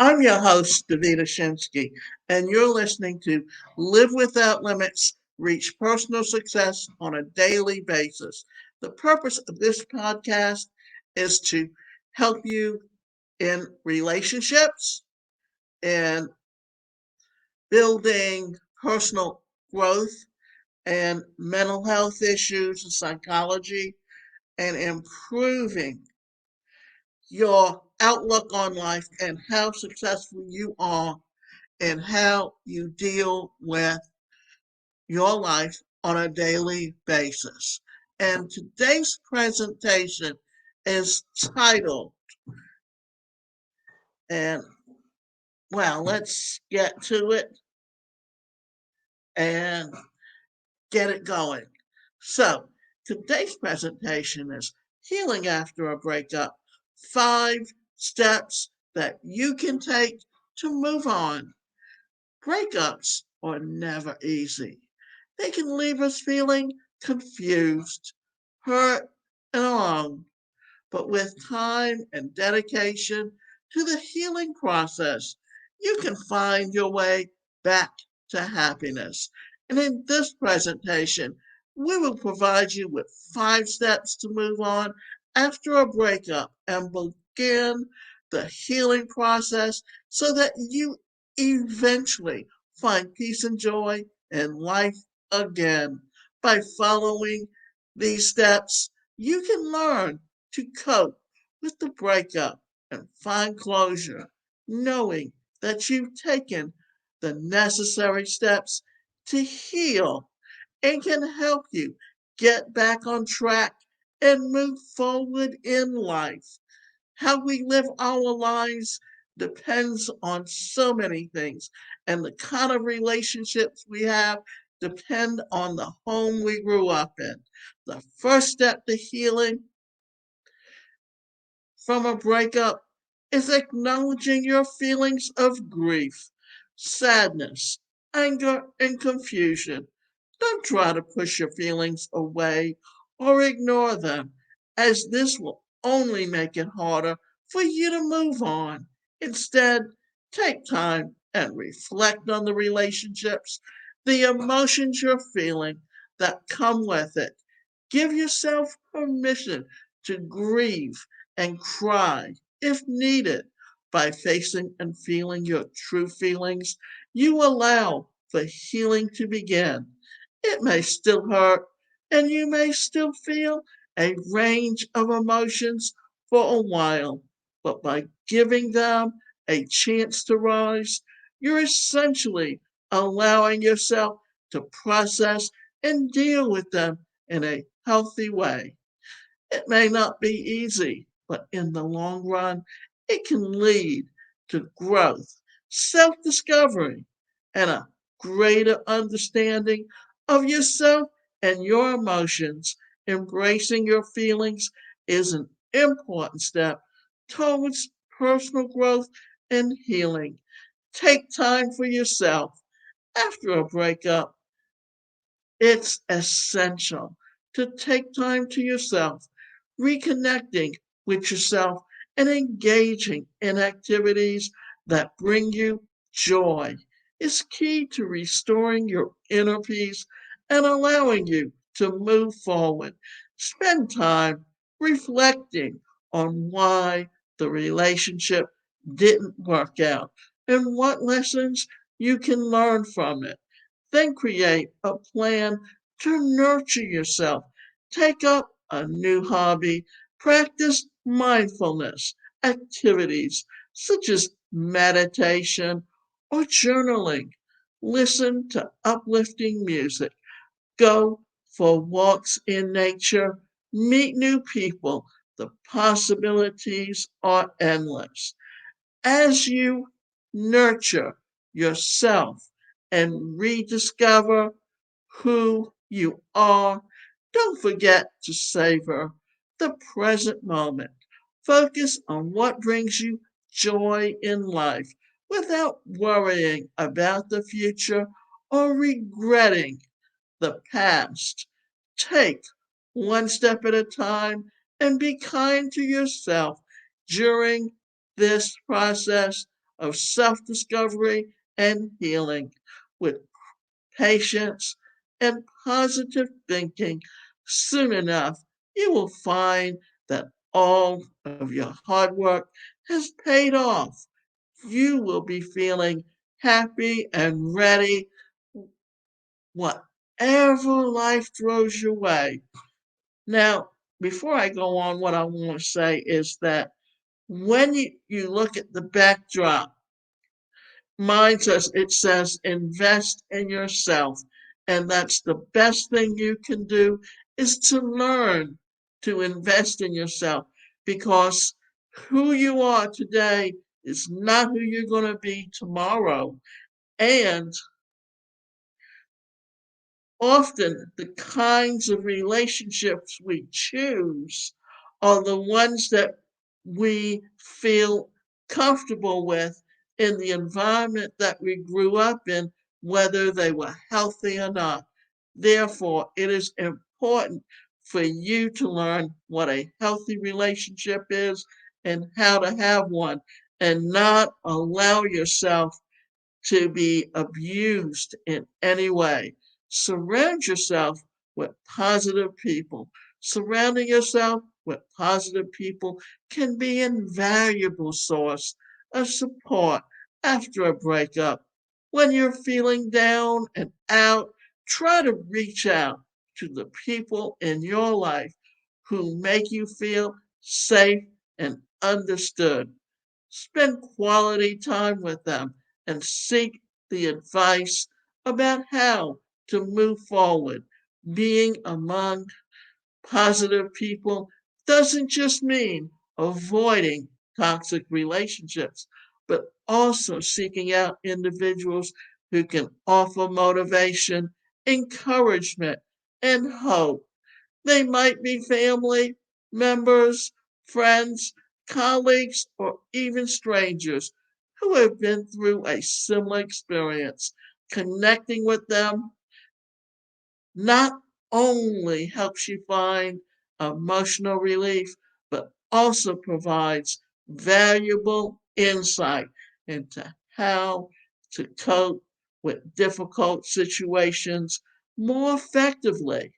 I'm your host, Davida Shinsky, and you're listening to Live Without Limits, Reach Personal Success on a Daily Basis. The purpose of this podcast is to help you in relationships and building personal growth and mental health issues and psychology and improving your outlook on life and how successful you are and how you deal with your life on a daily basis. And today's presentation is titled, and well, let's get to it and get it going. So, today's presentation is Healing After a Breakup 5 Steps that you can take to move on. Breakups are never easy. They can leave us feeling confused, hurt, and alone. But with time and dedication to the healing process, you can find your way back to happiness. And in this presentation, we will provide you with 5 steps to move on after a breakup and begin the healing process so that you eventually find peace and joy in life again. By following these steps, you can learn to cope with the breakup and find closure, knowing that you've taken the necessary steps to heal and can help you get back on track and move forward in life. How we live our lives depends on so many things, and the kind of relationships we have depend on the home we grew up in. The first step to healing from a breakup is acknowledging your feelings of grief, sadness, anger, and confusion. Don't try to push your feelings away or ignore them, as this will only make it harder for you to move on. Instead, take time and reflect on the relationships, the emotions you're feeling that come with it. Give yourself permission to grieve and cry if needed. By facing and feeling your true feelings, you allow for healing to begin. It may still hurt, and you may still feel a range of emotions for a while, but by giving them a chance to rise, you're essentially allowing yourself to process and deal with them in a healthy way. It may not be easy, but in the long run, it can lead to growth, self discovery, and a greater understanding of yourself and your emotions. Embracing your feelings is an important step towards personal growth and healing. Take time for yourself after a breakup. It's essential to take time to yourself, reconnecting with yourself and engaging in activities that bring you joy is key to restoring your inner peace and allowing you to move forward. Spend time reflecting on why the relationship didn't work out and what lessons you can learn from it. Then create a plan to nurture yourself. Take up a new hobby. Practice mindfulness activities such as meditation or journaling. Listen to uplifting music. Go for walks in nature. Meet new people. The possibilities are endless. As you nurture yourself and rediscover who you are, don't forget to savor the present moment. Focus on what brings you joy in life without worrying about the future or regretting the past. Take one step at a time and be kind to yourself during this process of self-discovery and healing. With patience and positive thinking, soon enough you will find that all of your hard work has paid off. You will be feeling happy and ready whatever life throws your way. Now, before I go on, what I want to say is that when you look at the backdrop, it says invest in yourself. And that's the best thing you can do is to learn to invest in yourself because who you are today is not who you're going to be tomorrow. And often the kinds of relationships we choose are the ones that we feel comfortable with in the environment that we grew up in, whether they were healthy or not. Therefore, it is important for you to learn what a healthy relationship is and how to have one, and not allow yourself to be abused in any way. Surround yourself with positive people. Surrounding yourself with positive people can be an invaluable source of support after a breakup. When you're feeling down and out, try to reach out to the people in your life who make you feel safe and understood. Spend quality time with them and seek the advice about how to move forward. Being among positive people doesn't just mean avoiding toxic relationships, but also seeking out individuals who can offer motivation, encouragement, and hope. They might be family members, friends, colleagues, or even strangers who have been through a similar experience. Connecting with them not only helps you find emotional relief, but also provides valuable insight into how to cope with difficult situations more effectively.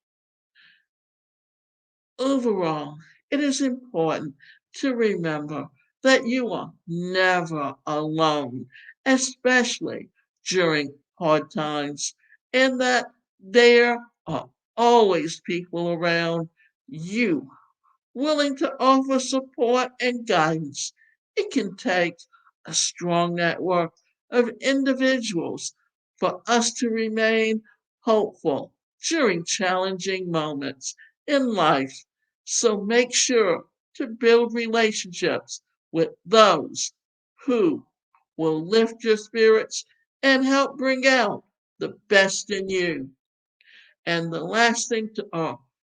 Overall, it is important to remember that you are never alone, especially during hard times, and that there are always people around you willing to offer support and guidance. It can take a strong network of individuals for us to remain hopeful during challenging moments in life. So make sure to build relationships with those who will lift your spirits and help bring out the best in you. And the last thing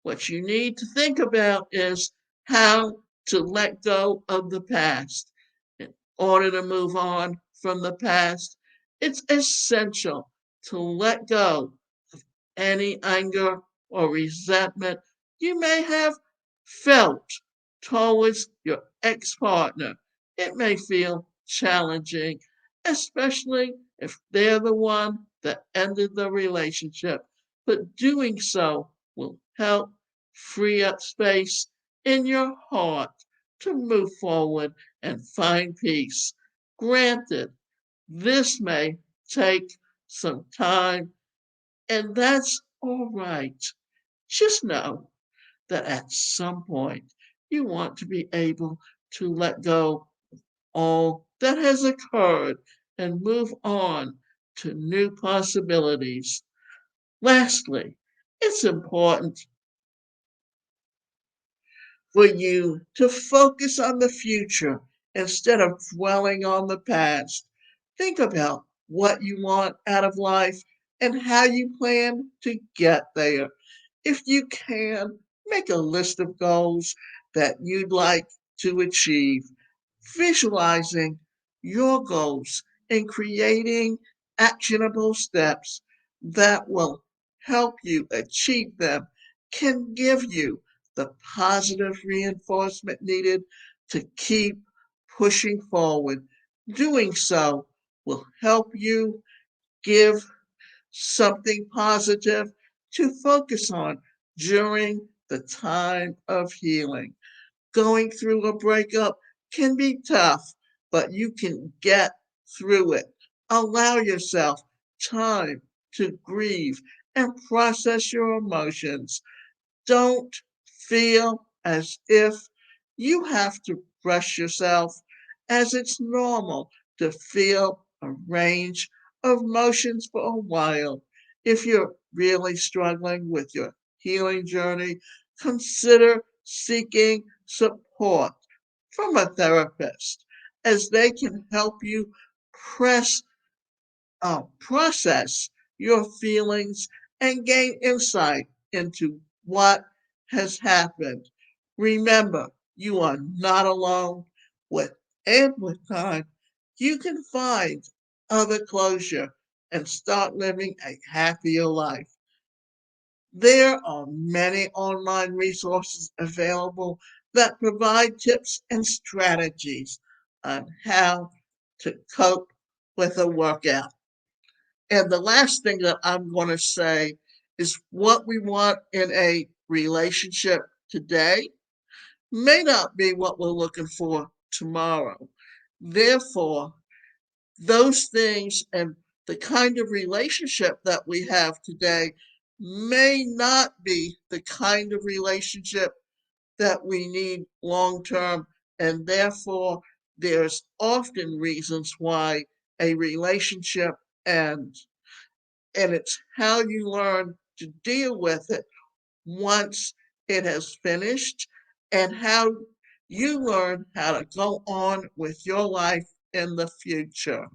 what you need to think about is how to let go of the past. In order to move on from the past, it's essential to let go any anger or resentment you may have felt towards your ex partner. It may feel challenging, especially if they're the one that ended the relationship, but doing so will help free up space in your heart to move forward and find peace. Granted, this may take some time and that's all right. Just know that at some point you want to be able to let go all that has occurred and move on to new possibilities. Lastly, it's important for you to focus on the future instead of dwelling on the past. Think about what you want out of life and how you plan to get there. If you can, make a list of goals that you'd like to achieve, visualizing your goals and creating actionable steps that will help you achieve them can give you the positive reinforcement needed to keep pushing forward. Doing so will help you give something positive to focus on during the time of healing. Going through a breakup can be tough, but you can get through it. Allow yourself time to grieve and process your emotions. Don't feel as if you have to brush yourself, as it's normal to feel a range of emotions for a while. If you're really struggling with your healing journey, consider seeking support from a therapist, as they can help you press process your feelings and gain insight into what has happened. Remember, you are not alone. With time, you can find other closure and start living a happier life. There are many online resources available that provide tips and strategies on how to cope with a workout. And the last thing that I'm going to say is what we want in a relationship today may not be what we're looking for tomorrow. Therefore, those things and the kind of relationship that we have today may not be the kind of relationship that we need long term. And therefore, there's often reasons why a relationship ends, and it's how you learn to deal with it once it has finished, and how you learn how to go on with your life in the future.